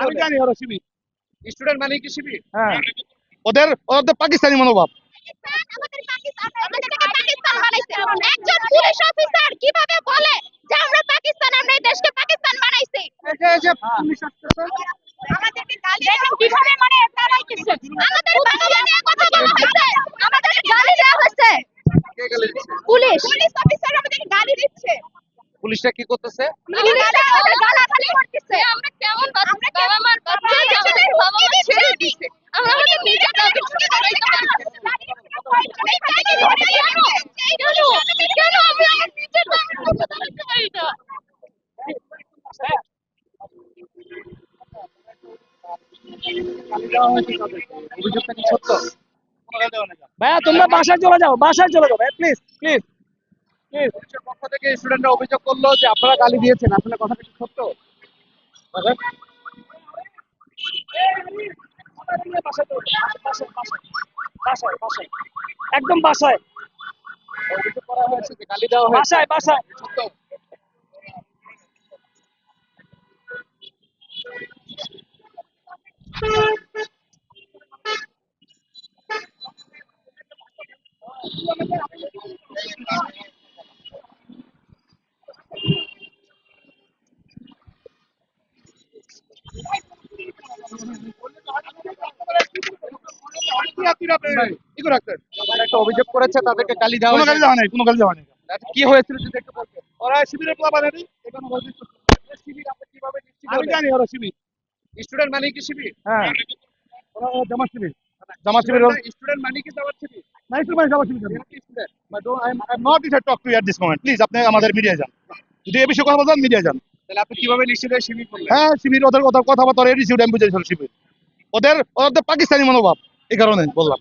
আমি জানি ওরা শিবির। স্টুডেন্ট মানে কি শিবির? হ্যাঁ, ওদের ওদের পাকিস্তানি মনোভাব। আমাদেরকে পাকিস্তান বানাইছে। একজন পুলিশ অফিসার কিভাবে বলে যে আমরা পাকিস্তান, আমরা এই দেশকে পাকিস্তান বানাইছি? এই যে পুলিশ আসতেছে, আমাদেরকে গালি কিভাবে মানে চালাইতেছে? আমাদের বাংলা নিয়ে কথা বলা হয়েছে, আমাদেরকে গালি দেওয়া হয়েছে। কে গালি দিচ্ছে? পুলিশ অফিসার আমাদেরকে গালি দিচ্ছে। পুলিশটা কি করতেছে? পুলিশরা আমাদের গালাগালি করতেছে। আমরা কেমন বাবা মার বাচ্চা যে আমাদের বাবা মা ছেড়ে দিয়েছে, আমরা আমাদের নিজের দাবি ঠিক করাইতে পারতেছি না। কেন আমরা আমার নিজের দাবির পক্ষে দাঁড়াতে পারি না? অভিযোগটা কি সত্য? ভাইয়া তোমরা বাসায় চলে যাও, বাসায় চলে যাও ভাই, প্লিজ প্লিজ প্লিজ। পুলিশের পক্ষ থেকে স্টুডেন্টরা অভিযোগ করলো যে আপনারা গালি দিয়েছেন, আসলে কথাটা কি সত্য? বাসায় চলে যাও, বাসায় বাসায় বাসায় বাসায়, একদম বাসায় অভিযোগ করা হয়েছে যে গালি দেওয়া হয়েছে, বাসায় বাসায়। সত্য? আপনারা একটা অভিযোগ করেছে তাদেরকে গালি দেওয়া কোনো হয়েছে। গালি দেওয়া নেই, কোনো গালি দেওয়া নেই। আচ্ছা, কি হয়েছিল যদি একটু বলতেন? ওরা শিবিরের প্লা বানানি, এখানে মসজিদ করছে। শিবির আপনি কিভাবে নিশ্চিত আমি জানি ওরা শিবির। স্টুডেন্ট মানে কি শিবির? হ্যাঁ, ওরা জামাত শিবির, জামাত শিবির। স্টুডেন্ট মানে কি Jamaat Shibir? Nice to my Jamaat Shibir. Student But I'm not here to talk to you at this moment. Please, আপনি আমাদের মিডিয়ায় যান। যদি এই বিষয়ে কথা বলতেন মিডিয়ায় যান। তাহলে আপনি কিভাবে নিশ্চিত হয়ে শিবির করলেন? হ্যাঁ, শিবির ওদের ওদের কথাবার্তা রিসিভ আমি বুঝেছিল শিবির। ওদের ওদের পাকিস্তানি মনোভাব, এই কারণে বললাম।